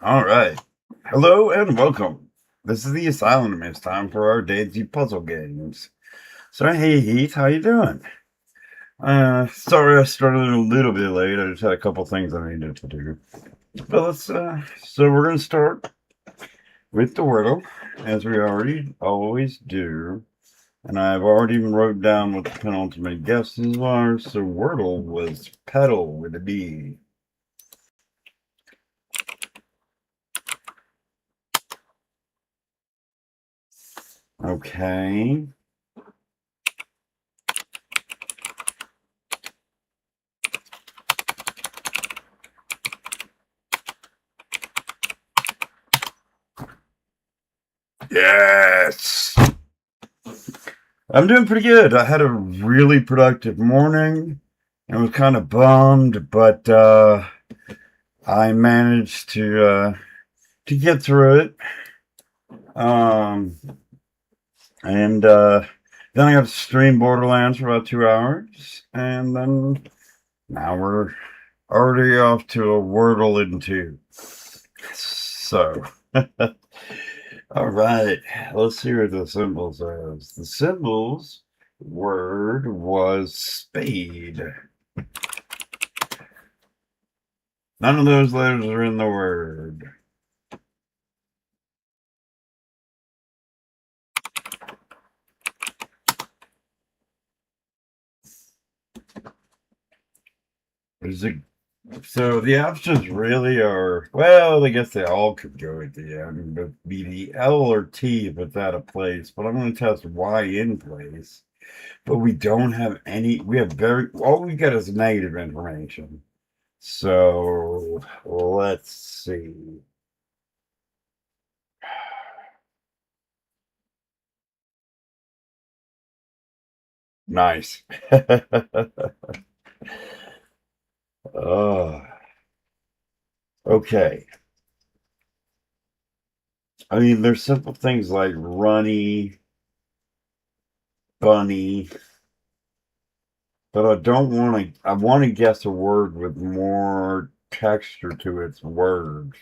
All right. Hello and welcome. This is the Asylum, and it's time for our daily puzzle games. So, hey Heath, how you doing? Sorry I started a little bit late. I just had a couple things I needed to do. But so we're gonna start with the Wordle, as we already always do. And I've already wrote down what the penultimate guesses are. So Wordle was pedal with a B. Okay. Yes. I'm doing pretty good. I had a really productive morning and was kind of bummed, but I managed to get through it. Um, and then I got to stream Borderlands for about 2 hours, and then now we're already off to a Wordle in two. So, all right, let's see what the symbols are. The symbols word was spade. None of those letters are in the word. There's a, so the options really are, well, I guess they all could go at the end, but be the L or T if it's out of place. But I'm going to test Y in place. But we don't have any, we have all we get is negative information. So let's see. Nice. Oh, okay. I mean, there's simple things like runny, bunny, but I don't want to. I want to guess a word with more texture to its words.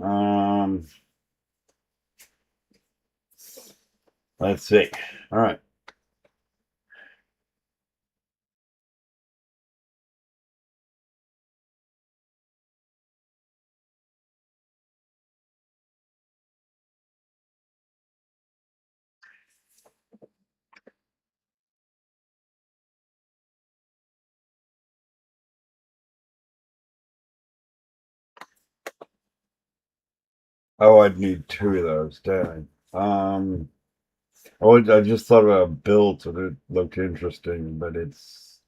Um, let's see. All right. Oh, I'd need two of those, dang. Oh, I just thought about built and it looked interesting, but it's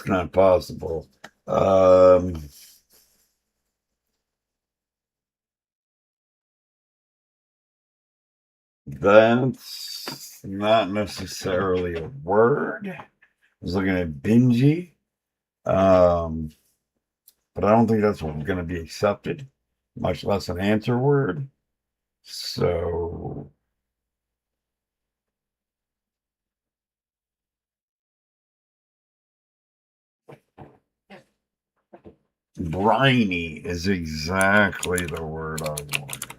not possible. Um, that's not necessarily a word. I was looking at bingy. Um, but I don't think that's going to be accepted, much less an answer word. So, briny is exactly the word I wanted.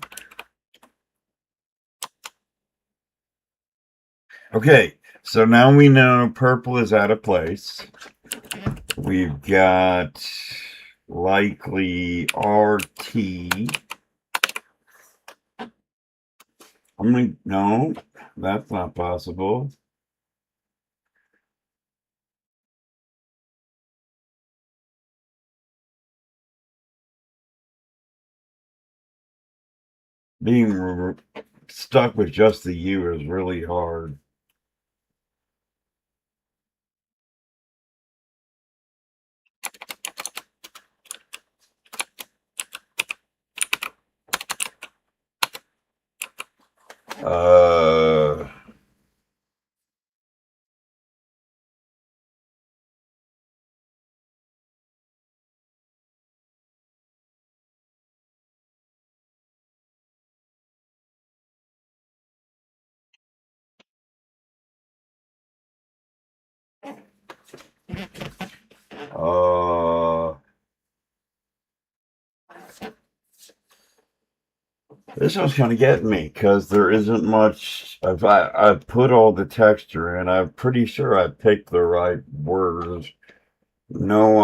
Okay, so now we know purple is out of place. We've got likely RT. I'm gonna, no, that's not possible. Being stuck with just the U is really hard. Uh, This one's kind of getting me because there isn't much. I've put all the texture in. I'm pretty sure I picked the right words. No,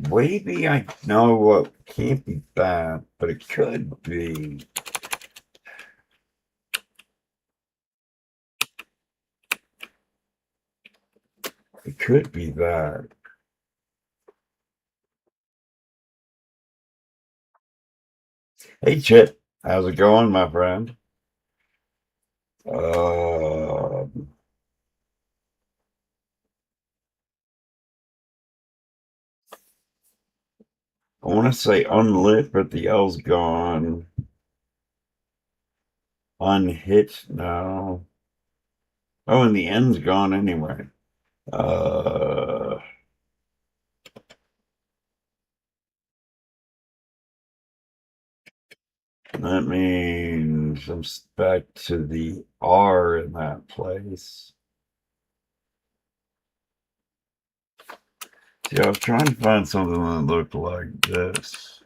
maybe I know what can't be that, but it could be. It could be that. Hey, Chip, how's it going, my friend? Uh, I want to say unlit, but the L's gone. Unhitched, no. Oh, and the N's gone anyway. Uh, that means I'm back to the R in that place. See, I was trying to find something that looked like this.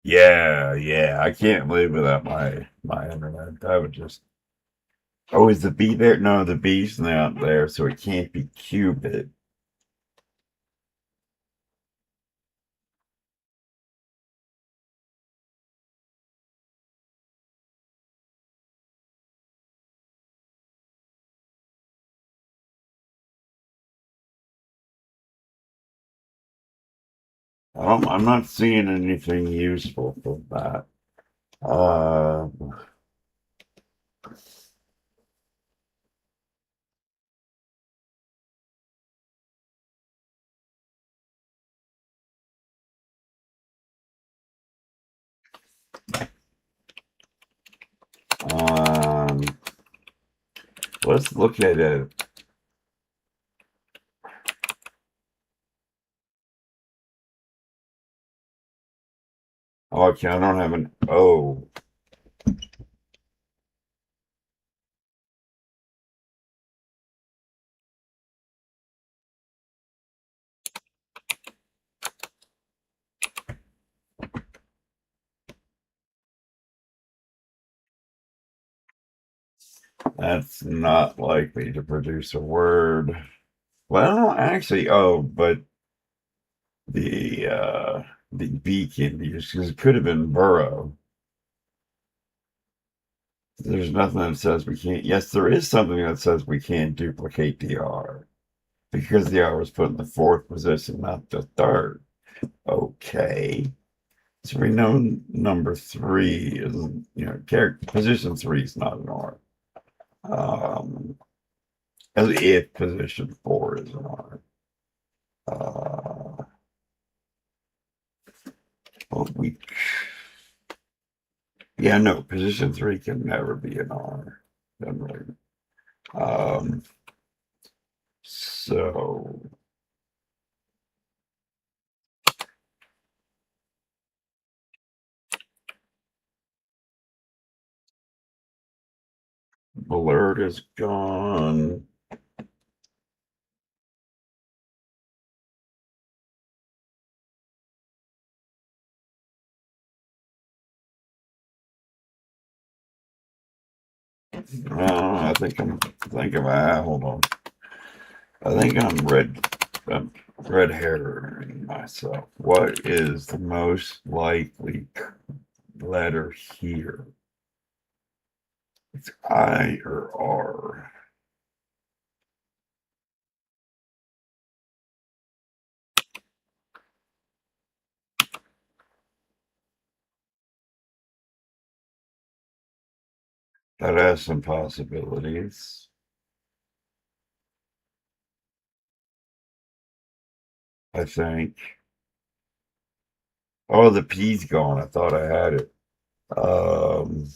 Yeah, I can't live without my internet. I would just. Oh, is the B there? No, the B's not there, so it can't be qubit. I'm not seeing anything useful for that. Uh, um, let's look at it. Okay, I don't have an O. That's not likely to produce a word. Well, actually, oh, but the uh, the B can be used because it could have been burrow. There's nothing that says we can't. Yes, there is something that says we can't duplicate the R because the R was put in the fourth position, not the third. Okay. So we know number three is, character position three is not an R. Um, as if position four is an R. Uh, well, yeah, no, position three can never be an R. Generally. Um, so blurred is gone. Hold on. I think I'm red hairing myself. What is the most likely letter here? It's I or R. That has some possibilities, I think. Oh, the P's gone. I thought I had it. Um,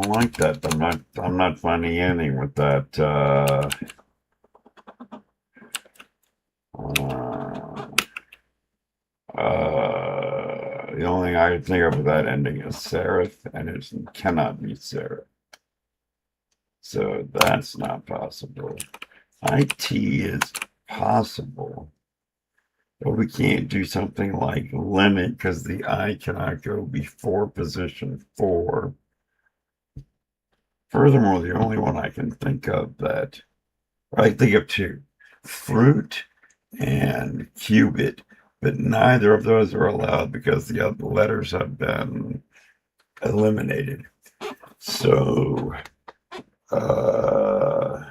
don't like that. I'm not finding anything with that. The only thing I can think of with that ending is serif, and it cannot be serif. So that's not possible. IT is possible, but we can't do something like limit because the I cannot go before position 4. Furthermore, the only one I can think of that, I think of 2, fruit and qubit, but neither of those are allowed because the other letters have been eliminated. So, uh,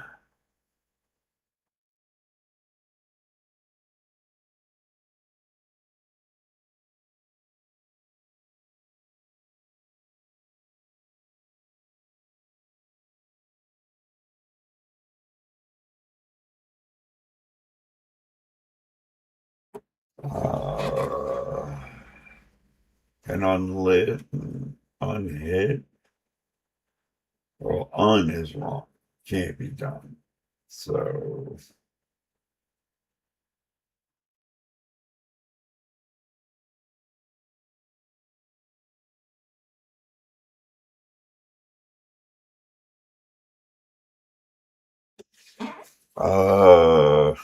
and unlit, unhit, well, un is wrong, can't be done. So, uh,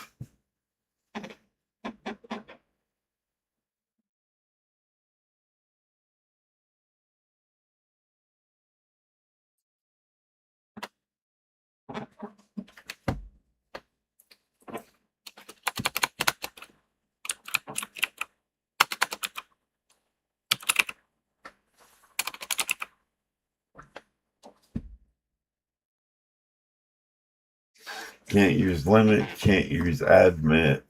can't use limit, can't use admit.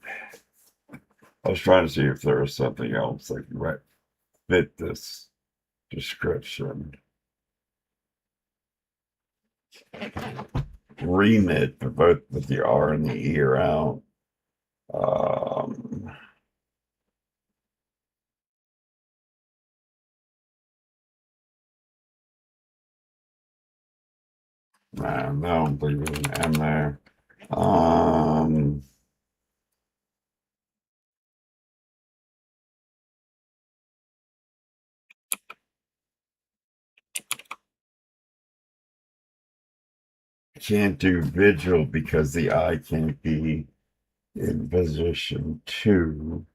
I was trying to see if there was something else that could fit this description. Remit, but both with the R and the E are out. Man, I don't believe there's an M there. Can't do vigil because the I can't be in position 2.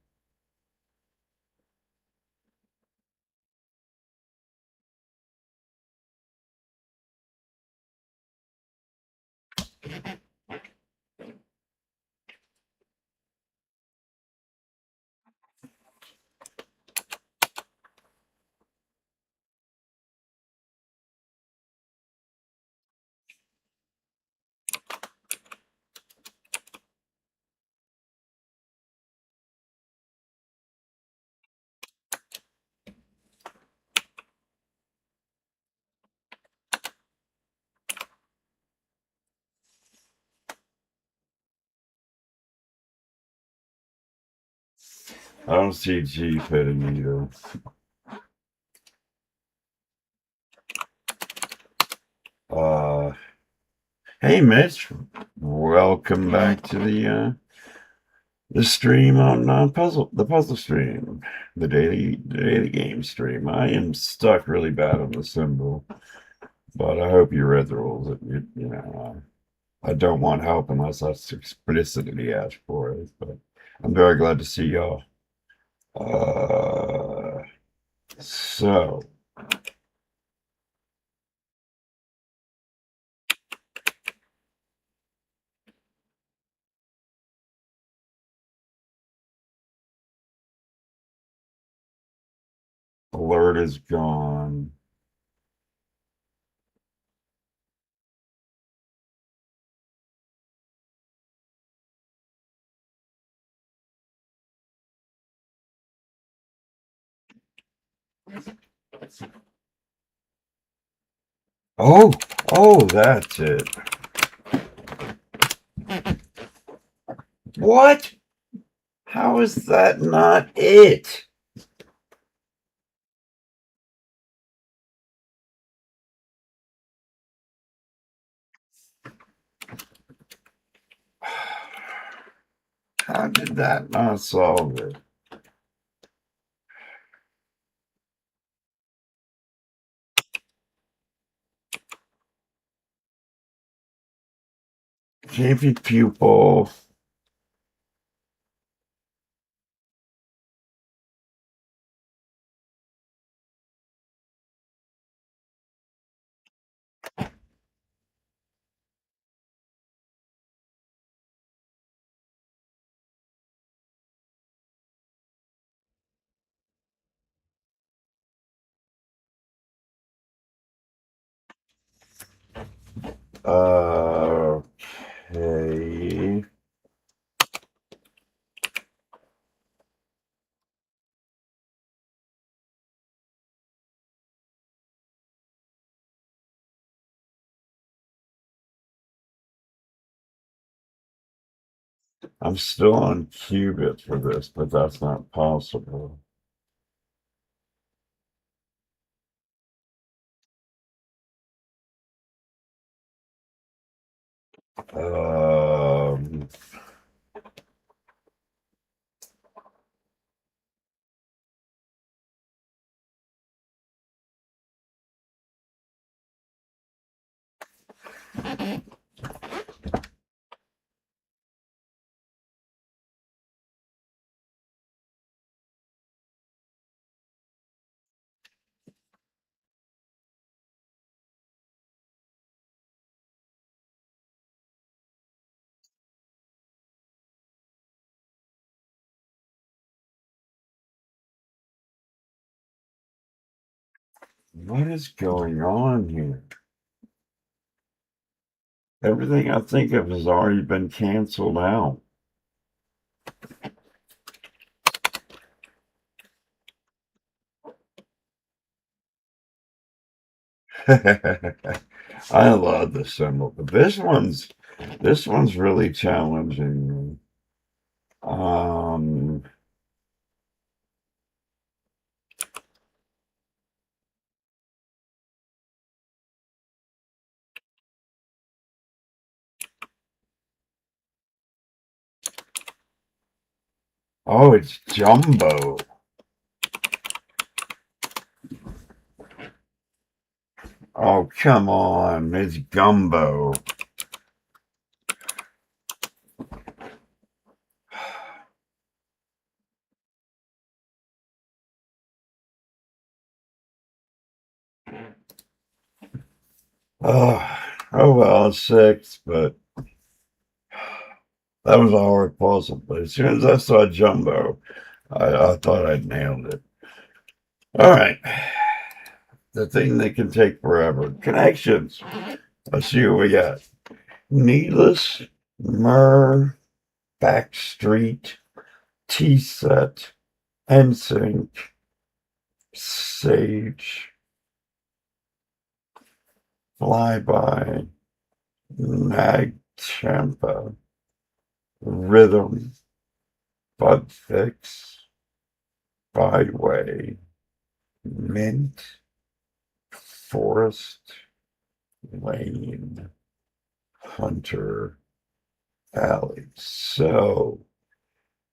I don't see G fitting either. Hey Mitch, welcome back to the stream on the puzzle stream, the daily game stream. I am stuck really bad on the Symble, but I hope you read the rules. You know, I don't want help unless that's explicitly asked for it. But I'm very glad to see y'all. So alert is gone. Oh, that's it. What? How is that not it? How did that not solve it? Can't pupil. Okay. I'm still on qubit for this, but that's not possible. Um, what is going on here? Everything I think of has already been canceled out. I love the symbol, but this one's really challenging me. Oh, it's jumbo. Oh, come on, it's gumbo. Oh well, it's 6, but that was a hard puzzle. But as soon as I saw jumbo, I thought I'd nailed it. All right, the thing that can take forever. Connections. Let's see what we got. Needless, Myrrh, Backstreet, T-Set, NSYNC, Sage, Flyby, Nag Champa, Rhythm, Budfix, Byway, Mint, Forest, Lane, Hunter, Alley. So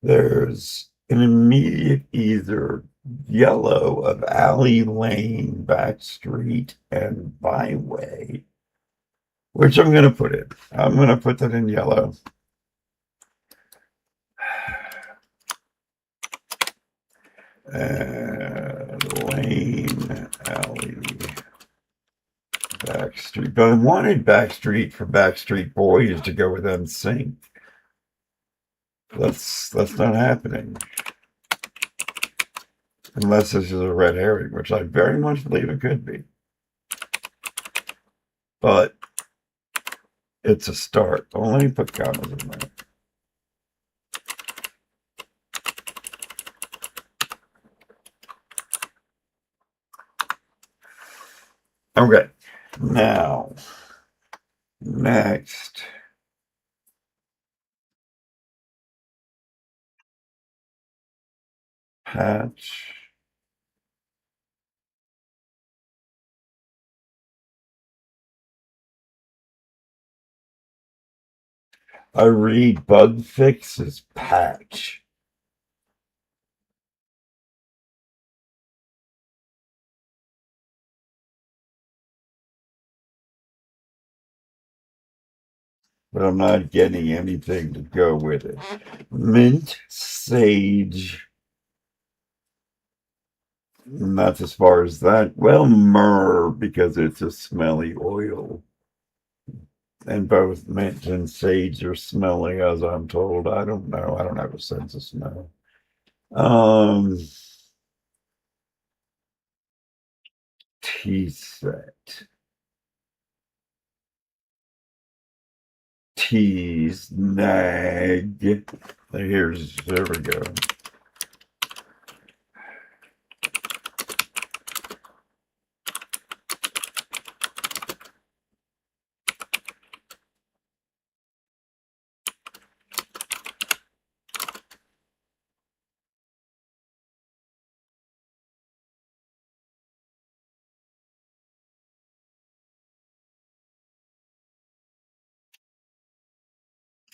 there's an immediate either yellow of Alley, Lane, Backstreet, and Byway, which I'm going to put in. I'm going to put that in yellow. Lane, Alley, Backstreet. But I wanted Backstreet for Backstreet Boys to go with NSYNC. That's not happening. Unless this is a red herring, which I very much believe it could be. But it's a start. Well, let me put commas in there. Okay. Now, next. Patch. I read bug fix as patch. But I'm not getting anything to go with it. Mint, sage. Not as far as that. Well, myrrh, because it's a smelly oil. And both mint and sage are smelly, as I'm told. I don't know. I don't have a sense of smell. Tea set. Tease, nag. There we go.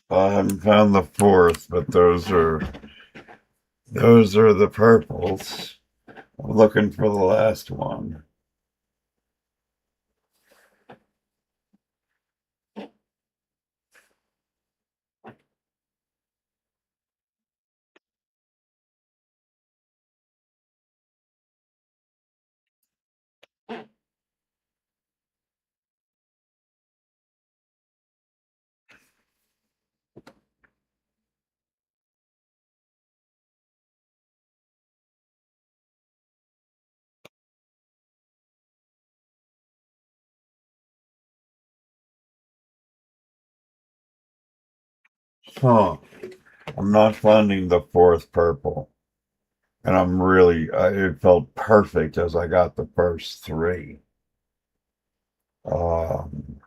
I haven't found the fourth, but those are the purples. I'm looking for the last one. Huh. I'm not finding the fourth purple. And I'm really, it felt perfect as I got the first three. Um,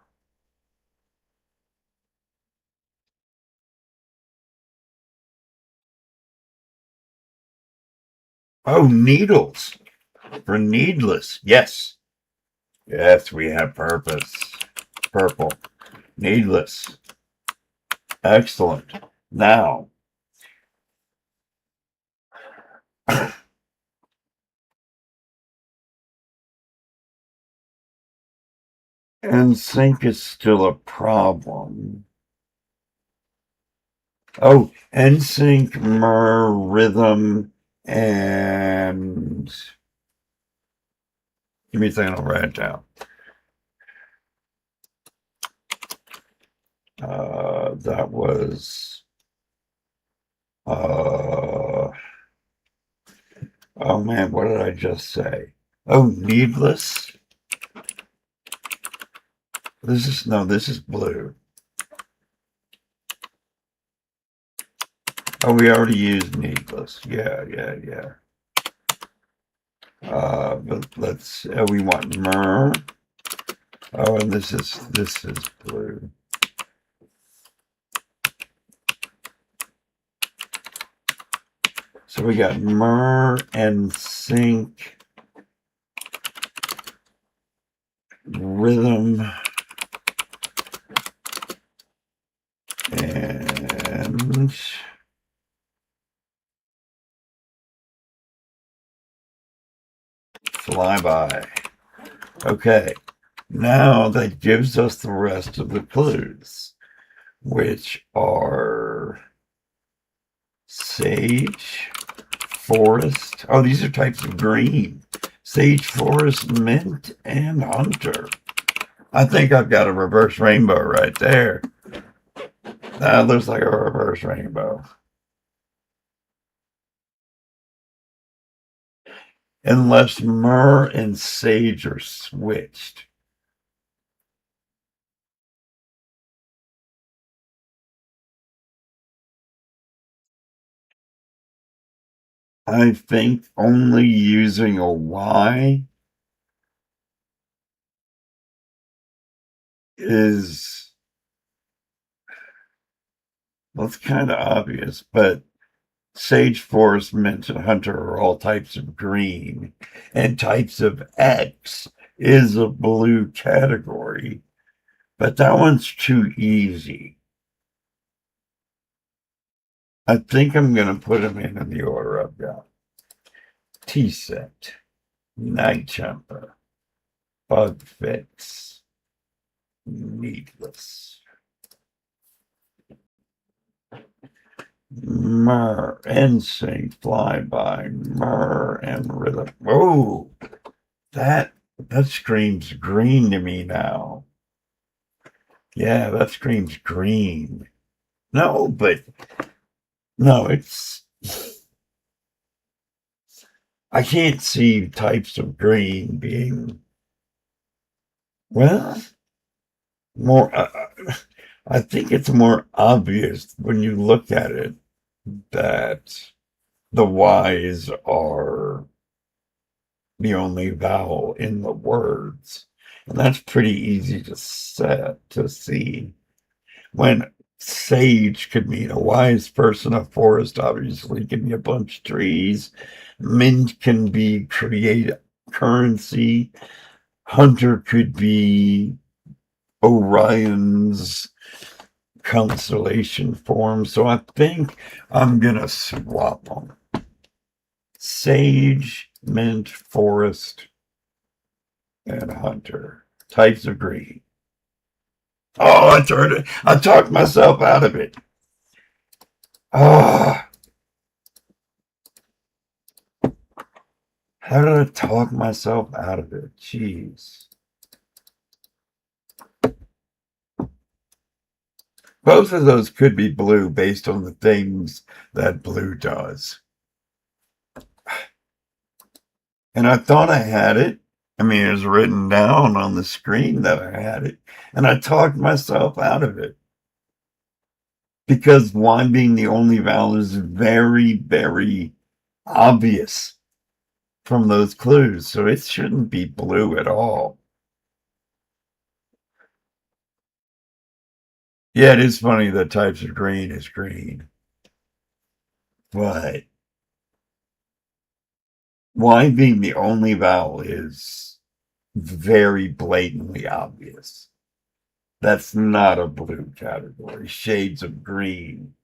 oh, needles for needless. Yes. Yes, we have purpose. Purple. Needless. Excellent. Now, and sync is still a problem. Oh, NSYNC, Myrrh, Rhythm, and give me a second, I'll write it down. That was oh man, what did I just say? Oh, needless. This is blue. Oh, we already used needless. Yeah. But let's. We want myrrh. Oh, and this is blue. So we got myrrh and sync, rhythm, and flyby. Okay, now that gives us the rest of the clues, which are sage, forest. Oh, these are types of green. Sage, forest, mint, and hunter. I think I've got a reverse rainbow right there. That looks like a reverse rainbow. Unless myrrh and sage are switched. I think only using a Y is, well, it's kind of obvious, but sage, forest, mint, and hunter are all types of green, and types of X is a blue category, but that one's too easy. I think I'm going to put them in the order I've got. T-set, night jumper, bug fix, needless, myrrh, NSYNC, flyby, myrrh, and rhythm. Oh, that screams green to me now. Yeah, that screams green. No, but no, it's. I can't see types of green being, well, more. I think it's more obvious when you look at it that the Y's are the only vowel in the words. And that's pretty easy to see. When sage could mean a wise person, a forest obviously can be a bunch of trees. Mint can be create currency. Hunter could be Orion's constellation form. So I think I'm gonna swap them. Sage, mint, forest, and hunter. Types of green. Oh, I turned it. I talked myself out of it. Ah. How did I talk myself out of it? Jeez. Both of those could be blue based on the things that blue does. And I thought I had it. I mean, it was written down on the screen that I had it. And I talked myself out of it. Because Y being the only vowel is very, very obvious from those clues. So it shouldn't be blue at all. Yeah, it is funny that types of green is green. But Y being the only vowel is very blatantly obvious. That's not a blue category. Shades of green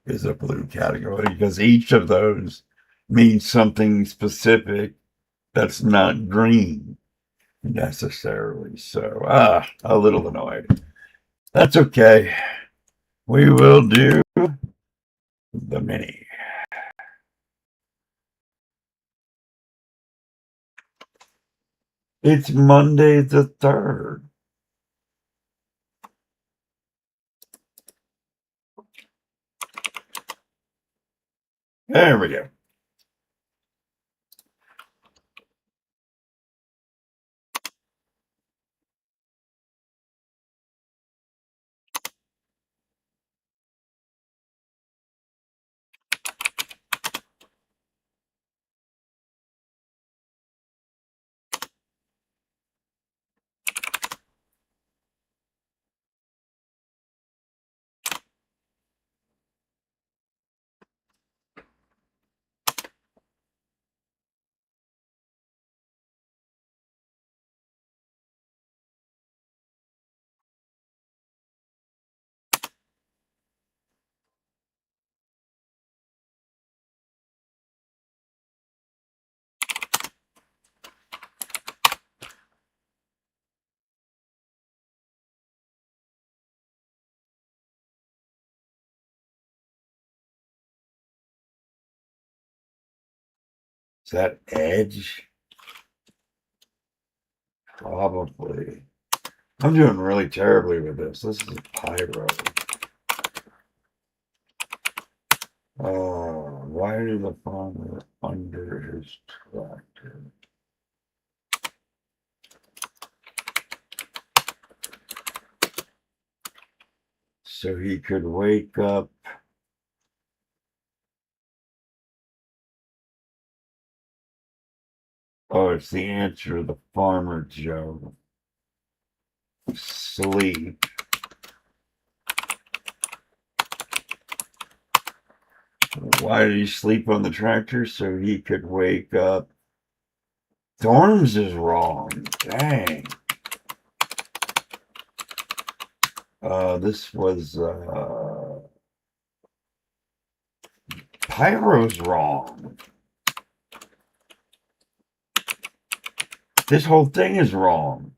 is a blue category because each of those means something specific that's not green necessarily. So, a little annoyed. That's okay. We will do the mini. It's Monday the 3rd. There we go. Is that edge? Probably. I'm doing really terribly with this. This is pyro. Why did the farmer under his tractor? So he could wake up. Oh, it's the answer to the farmer joke. Sleep. Why did he sleep on the tractor? So he could wake up. Dorms is wrong. Dang. This was Pyro's wrong. This whole thing is wrong.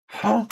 Huh?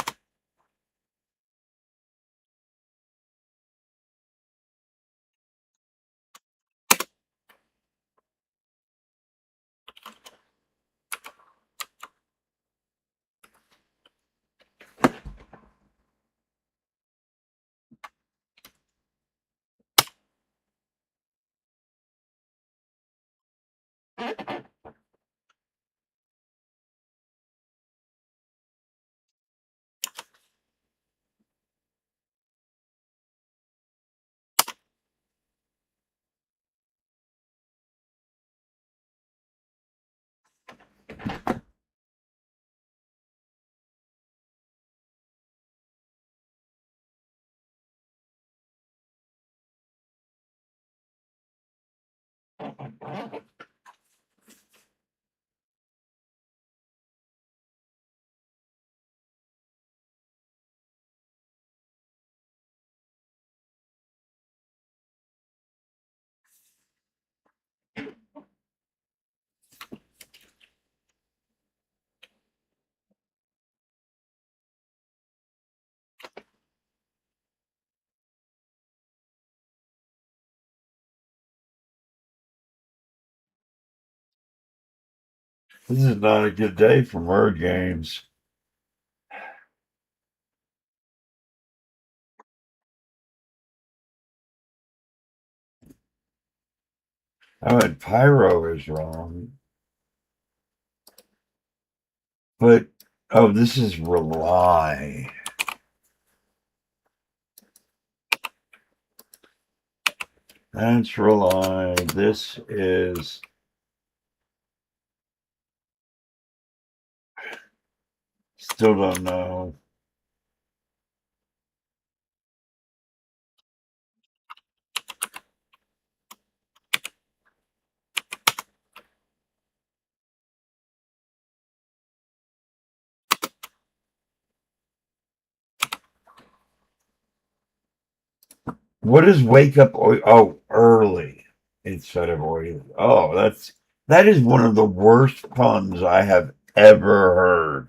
This is not a good day for word games. I mean, Pyro is wrong. But, oh, this is rely. That's rely. This is... Still don't know. What is wake up? Oh, early instead of oily. Oh, that is one of the worst puns I have ever heard.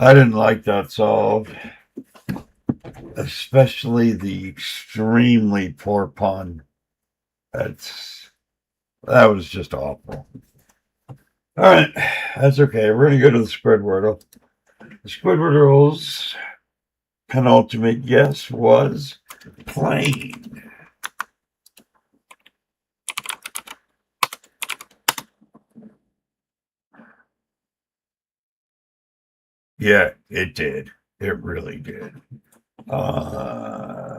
I didn't like that solved, especially the extremely poor pun. That was just awful. All right, that's okay. We're gonna go to the Squidwordle. The Squidwardle's penultimate guess was plain. Yeah, it did. It really did. Uh,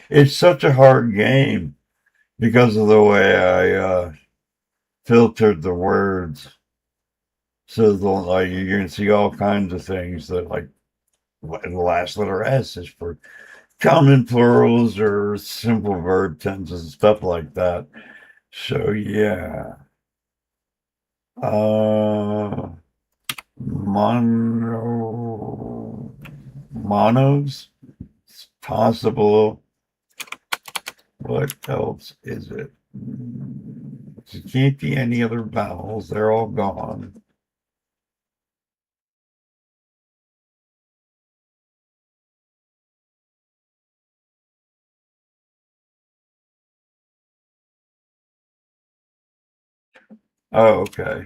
it's such a hard game because of the way I filtered the words. So like you can see all kinds of things that like the last letter S is for common plurals or simple verb tenses and stuff like that. So yeah. Uh monos. It's possible. What else is it? It can't be any other vowels. They're all gone. Oh, okay.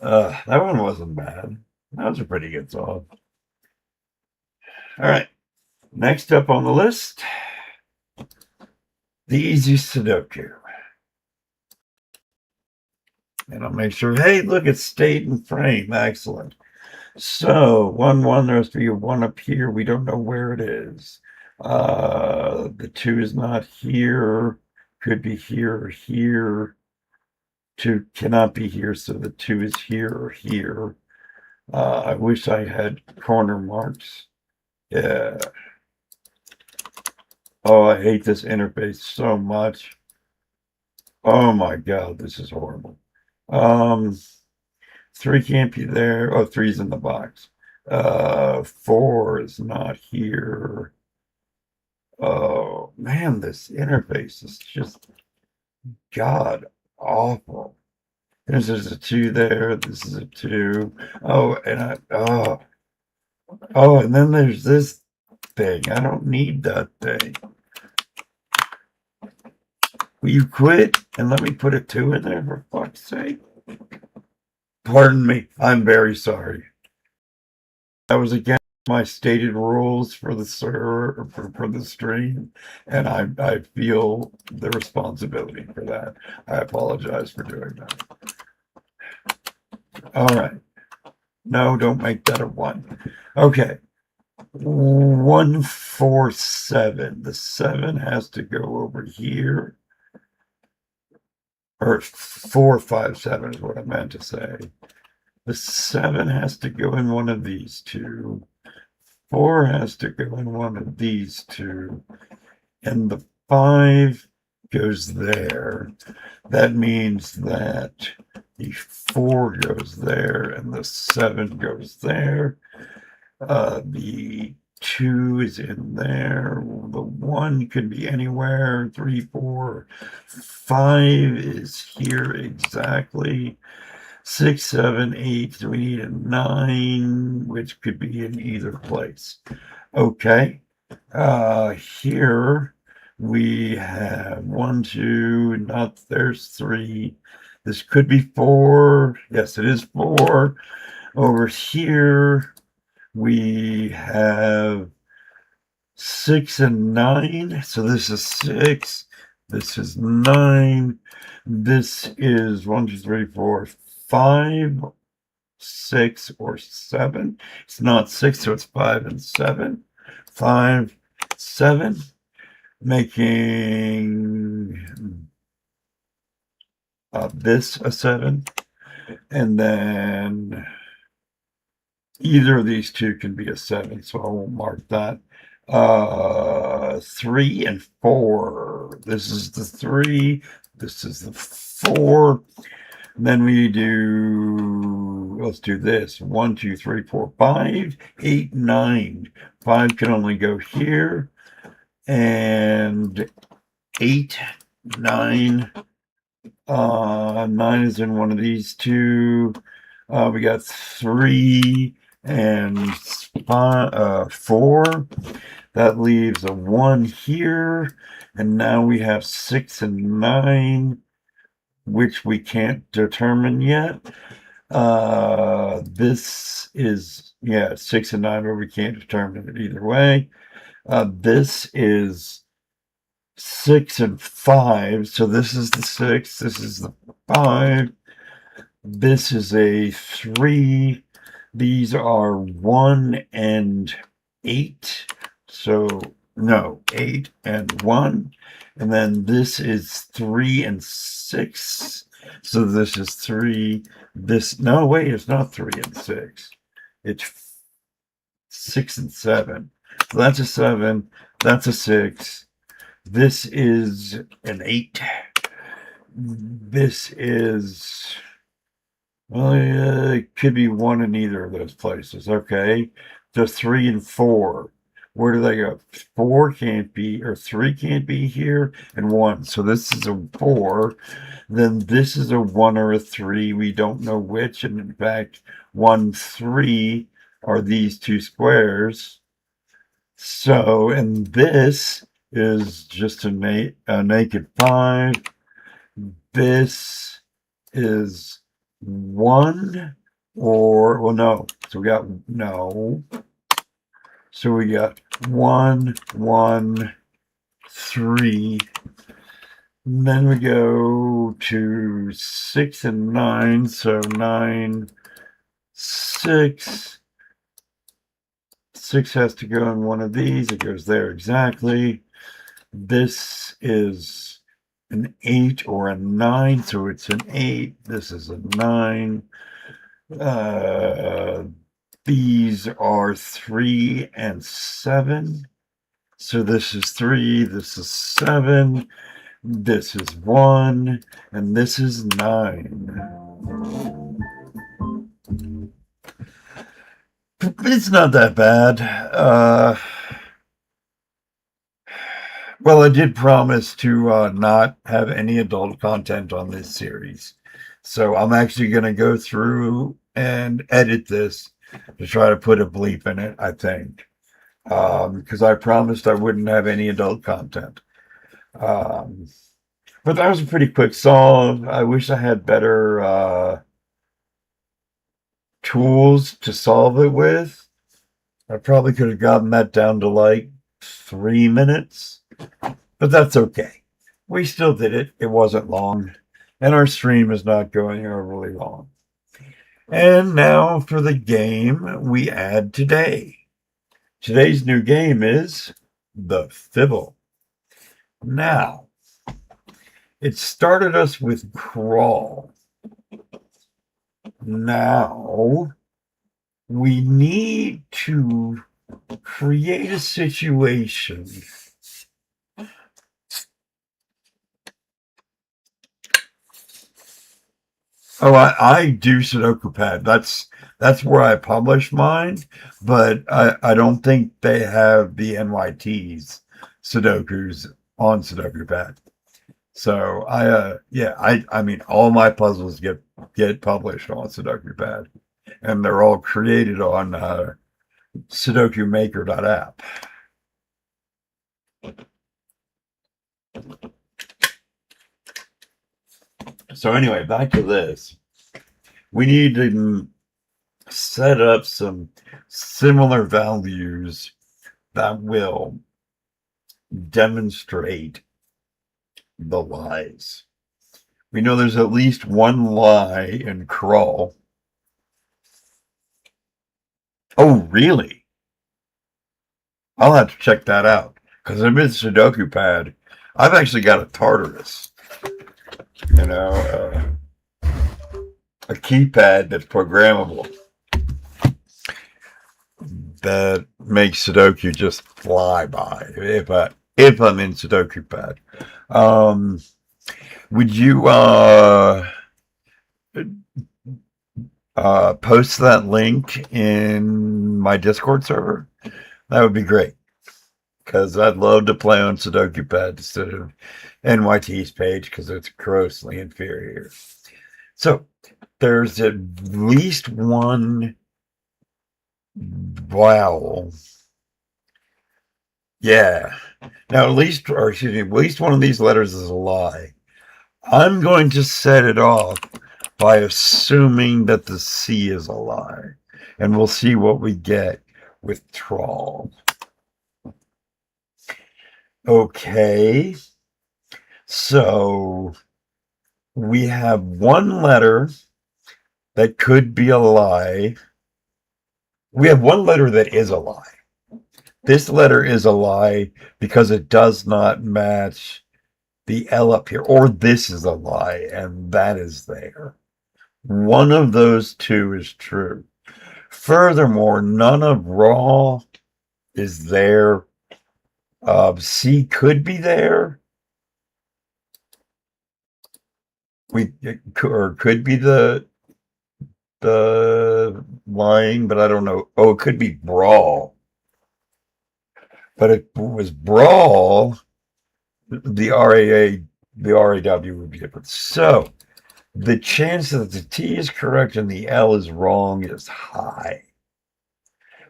That one wasn't bad. That was a pretty good song. All right. Next up on the list, the easy Sudoku. And I'll make sure, hey, look, it's state and frame. Excellent. So, 1, there's to be a 1 up here. We don't know where it is. The 2 is not here. Could be here or here. 2 cannot be here, so the 2 is here or here. I wish I had corner marks. Yeah. Oh, I hate this interface so much. Oh my God, this is horrible. 3 can't be there. Oh, 3's in the box. 4 is not here. Oh man, this interface is just god awful. This is a 2 there. This is a 2. Oh, and and then there's this thing. I don't need that thing. Will you quit and let me put a 2 in there for fuck's sake? Pardon me. I'm very sorry. That was against my stated rules for the server for the stream, and I feel the responsibility for that. I apologize for doing that. All right. No, don't make that a 1. Okay. 1, 4, 7. The 7 has to go over here. Or 4, 5, 7 is what I meant to say. The 7 has to go in one of these 2. 4 has to go in one of these 2. And the 5 goes there. That means that the 4 goes there and the 7 goes there. The 2 is in there. The 1 could be anywhere. 3, 4, 5 is here exactly. 6, 7, 8. We need a 9, which could be in either place. Okay. Here we have 1, 2. Not there's 3. This could be 4. Yes, it is 4. Over here we have 6 and 9. So this is 6. This is 9. This is 1, 2, 3, 4, 5, 6, or 7. It's not 6, so it's 5 and 7. 5, 7, making this a 7. And then either of these 2 can be a 7, so I won't mark that. 3 and 4. This is the 3. This is the 4. And then we do, let's do this. 1, 2, 3, 4, 5, 8, 9. 5 can only go here. And 8, 9. 9 is in one of these 2. We got 3 and 4. That leaves a 1 here. And now we have 6 and 9, which we can't determine yet. This is, 6 and 9, but we can't determine it either way. This is 6 and 5. So this is the 6. This is the 5. This is a 3. These are 1 and 8. So, no, 8 and 1. And then this is 3 and 6. So this is 3. No, wait, it's not 3 and 6. It's 6 and 7. So that's a 7. That's a 6. This is an 8. This is, well, it could be 1 in either of those places. Okay. So 3 and 4. Where do they go? 4 can't be, or 3 can't be here, and 1. So this is a 4. Then this is a 1 or a 3. We don't know which. And in fact, 1, 3 are these 2 squares. So, and this is just a naked 5. This is 1 or, well, no. So we got, no. So we got 1, 1, 3. And then we go to 6 and 9. So 9, 6. 6 has to go in one of these. It goes there exactly. This is an 8 or a 9. So it's an 8. This is a 9. These are 3 and 7. So this is 3, this is 7, this is 1, and this is 9. It's not that bad. Well, I did promise to not have any adult content on this series. So I'm actually going to go through and edit this to try to put a bleep in it, I think. Because I promised I wouldn't have any adult content. But that was a pretty quick solve. I wish I had better tools to solve it with. I probably could have gotten that down to like 3 minutes. But that's okay. We still did it. It wasn't long. And our stream is not going overly long. And now for the game we add today. Today's new game is the Fibble. Now, it started us with crawl. Now, we need to create a situation Oh, I do Sudoku Pad. That's where I publish mine, but I don't think they have the NYT's Sudokus on Sudoku Pad. So I mean all my puzzles get published on Sudoku Pad, and they're all created on SudokuMaker.app. So anyway, back to this. We need to set up some similar values that will demonstrate the lies. We know there's at least one lie in crawl. Oh, really? I'll have to check that out because I'm in Sudoku Pad. I've actually got a Tartarus. You know, a keypad that's programmable that makes Sudoku just fly by if I'm in Sudoku Pad. Would you post that link in my Discord server? That would be great. Because I'd love to play on Sudoku Pad instead of NYT's page because it's grossly inferior. So there's at least one vowel. Yeah. Now at least one of these letters is a lie. I'm going to set it off by assuming that the C is a lie. And we'll see what we get with trawl. Okay, so we have one letter that could be a lie. We have one letter that is a lie. This letter is a lie because it does not match the L up here, or this is a lie, and that is there. One of those two is true. Furthermore, none of raw is there. C could be there. Could be the line, but I don't know. Oh, it could be brawl. But if it was brawl, the RAW would be different. So the chance that the T is correct and the L is wrong is high.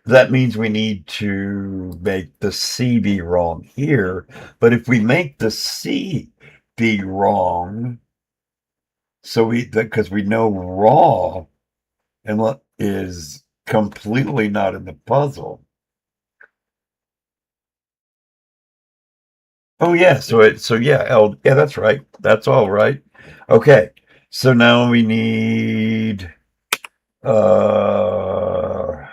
That means we need to make the C be wrong here. But if we make the C be wrong, because we know raw and what is completely not in the puzzle. Oh yeah, so yeah, L, yeah, that's right. That's all right. Okay. So now we need uh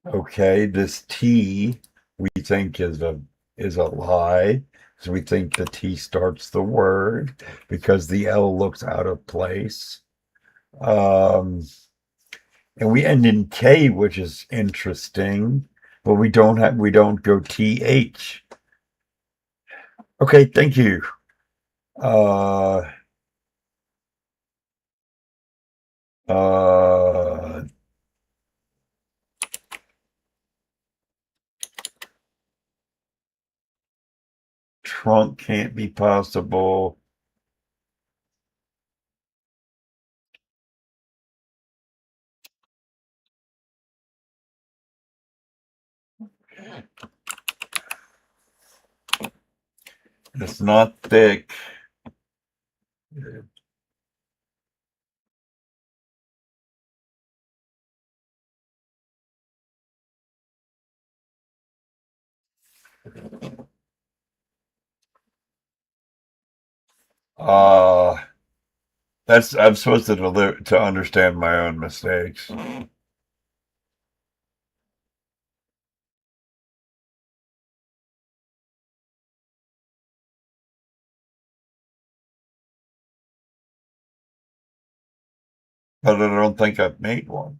okay, this T we think is a lie. So we think the T starts the word because the L looks out of place. Um and we end in K, which is interesting, but we don't go TH. Okay, thank you. Uh uh Trunk can't be possible. It's not thick. Uh that's I'm supposed to understand my own mistakes. But I don't think I've made one.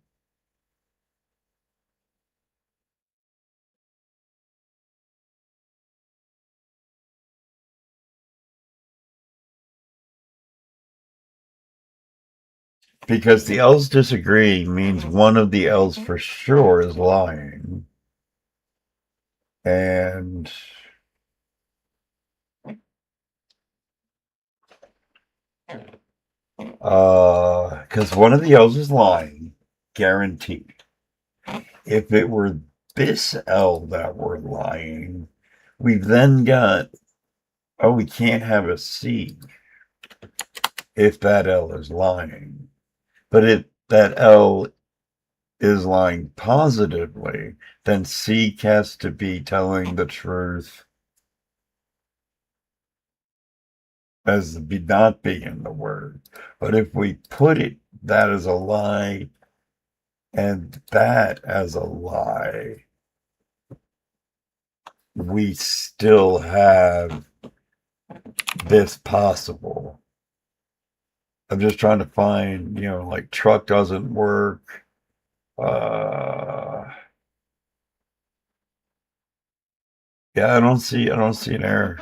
Because the L's disagree means one of the L's for sure is lying. And because one of the L's is lying, guaranteed. If it were this L that were lying, we've then got, oh, we can't have a C if that L is lying. But if that L is lying positively, then C has to be telling the truth as not being in the word. But if we put it that as a lie and that as a lie, we still have this possible. I'm just trying to find, like truck doesn't work. Uh, yeah, I don't see an error.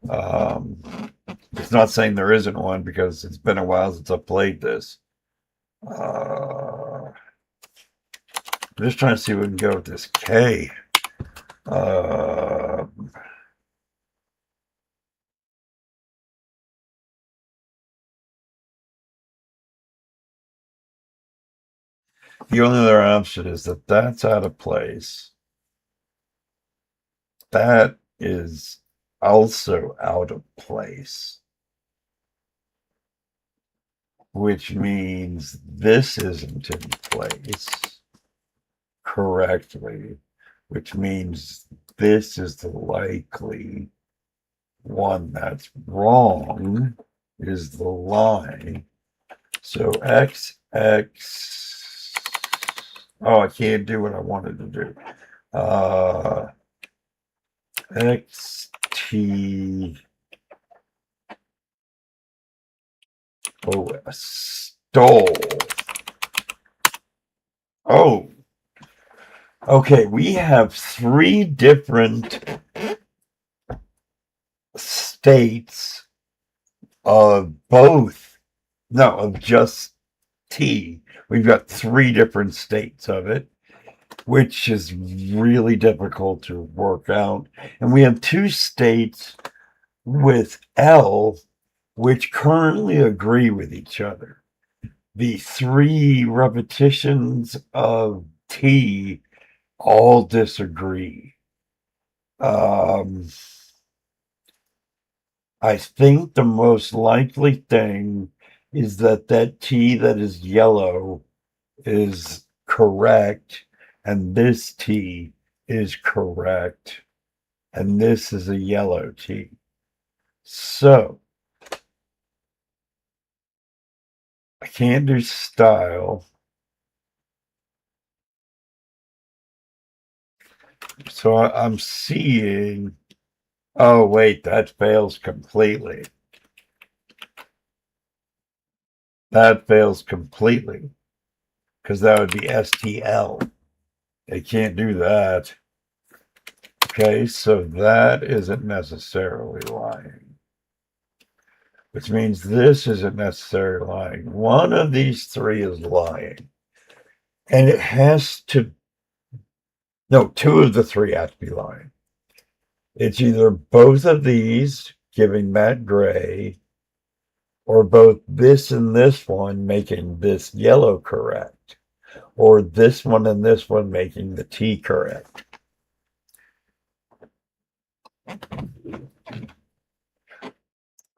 Um, it's not saying there isn't one because it's been a while since I played this. I'm just trying to see if we can go with this K. Uh, the only other option is that that's out of place. That is also out of place, which means this isn't in place correctly, which means this is the likely one that's wrong, is the lie. So X, oh, I can't do what I wanted to do. X, T, O, S, stole. Oh, okay, we have three different states of both, no, of just T. We've got 3 different states of it, which is really difficult to work out. And we have 2 states with L, which currently agree with each other. The 3 repetitions of T all disagree. I think the most likely thing is that T that is yellow is correct, and this T is correct, and this is a yellow T. So I can't do style. So I'm seeing, oh wait, that fails completely. That fails completely, because that would be STL. They can't do that. Okay, so that isn't necessarily lying, which means this isn't necessarily lying. One of these 3 is lying. And it has to, no, 2 of the 3 have to be lying. It's either both of these giving that gray, or both this and this one making this yellow correct, or this one and this one making the T correct.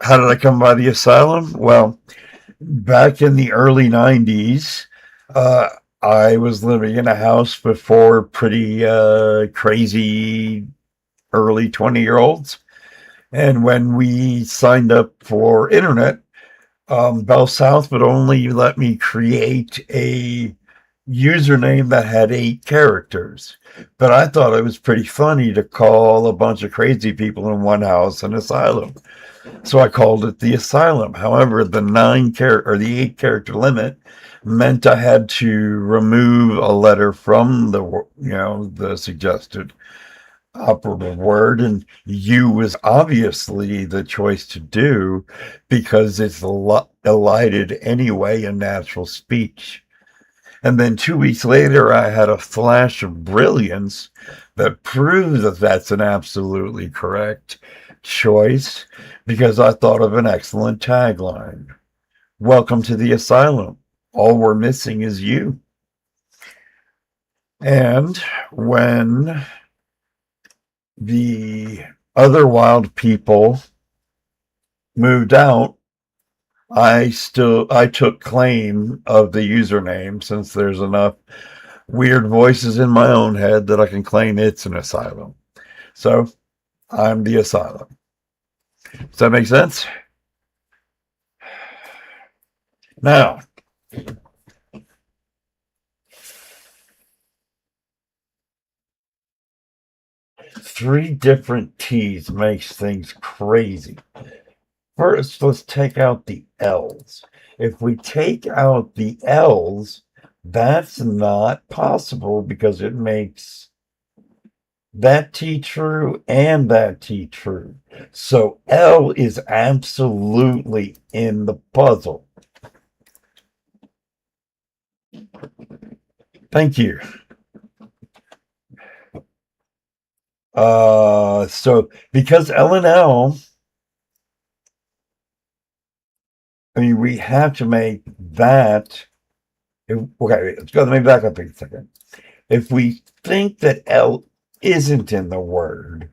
How did I come by the asylum? Well, back in the early 90s, I was living in a house before pretty crazy early 20-year-olds. And when we signed up for internet, Bell South would only let me create a username that had 8 characters. But I thought it was pretty funny to call a bunch of crazy people in one house an asylum. So I called it the asylum. However, the 8 character limit meant I had to remove a letter from the suggested operative word, and U was obviously the choice to do because it's elided anyway in natural speech. And then 2 weeks later, I had a flash of brilliance that proved that that's an absolutely correct choice, because I thought of an excellent tagline. Welcome to the asylum. All we're missing is you. And when the other wild people moved out, I took claim of the username, since there's enough weird voices in my own head that I can claim it's an asylum. So I'm the asylum. Does that make sense? Now, three different T's makes things crazy. First, let's take out the L's. If we take out the L's, that's not possible, because it makes that T true and that T true. So L is absolutely in the puzzle. Thank you. So because L and L, I mean, we have to make that. Okay, let me back up a second. If we think that L isn't in the word,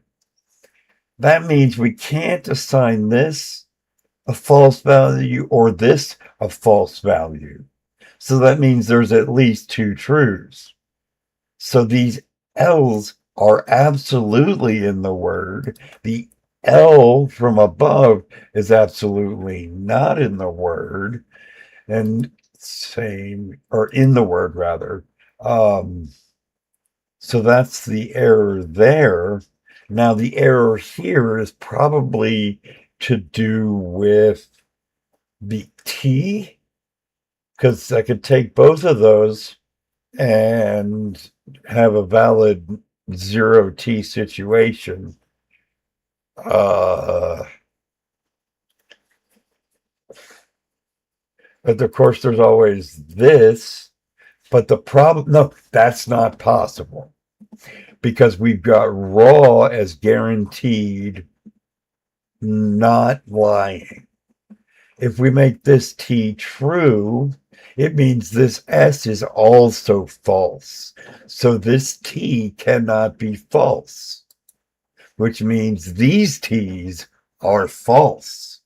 that means we can't assign this a false value or this a false value. So that means there's at least 2 trues. So these L's are absolutely in the word. The L from above is absolutely not in the word. And same, or in the word rather. So that's the error there. Now the error here is probably to do with the T, because I could take both of those and have a valid 0T situation. But of course, there's always this. But the problem, no, that's not possible because we've got raw as guaranteed, not lying. If we make this T true, it means this S is also false. So this T cannot be false, which means these T's are false.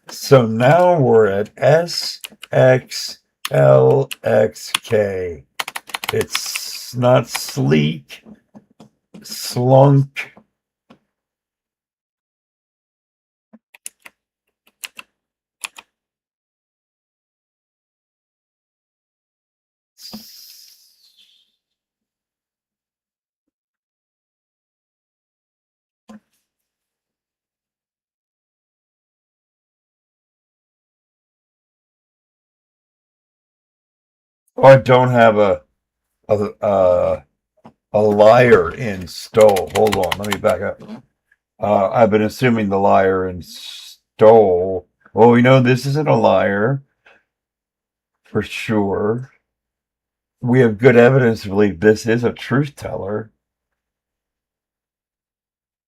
So now we're at S, X, L, X, K. It's not sleek, slunk. Oh, I don't have a liar in stole. Hold on, let me back up. I've been assuming the liar in stole. Well, we know this isn't a liar for sure. We have good evidence to believe this is a truth teller.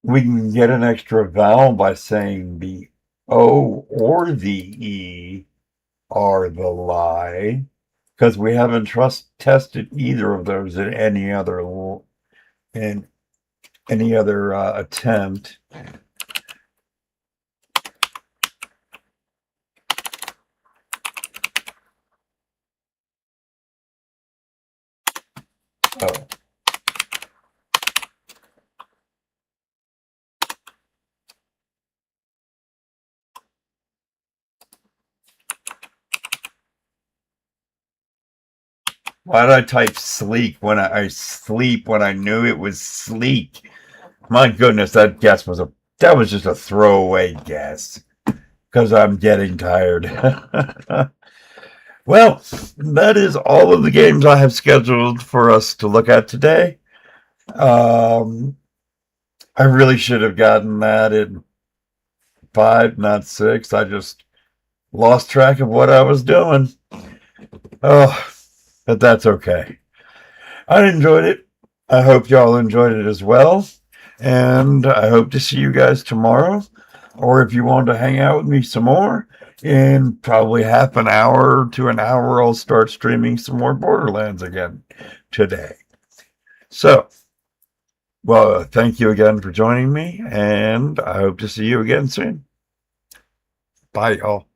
We can get an extra vowel by saying the O or the E are the lie, because we haven't tested either of those in any other attempt. Oh. Why did I type sleek when I sleep when I knew it was sleek? My goodness, that was just a throwaway guess because I'm getting tired. Well, that is all of the games I have scheduled for us to look at today. I really should have gotten that in 5, not 6. I just lost track of what I was doing. Oh, but that's okay. I enjoyed it. I hope y'all enjoyed it as well. And I hope to see you guys tomorrow. Or if you want to hang out with me some more, in probably half an hour to an hour, I'll start streaming some more Borderlands again today. So, well, thank you again for joining me, and I hope to see you again soon. Bye, y'all.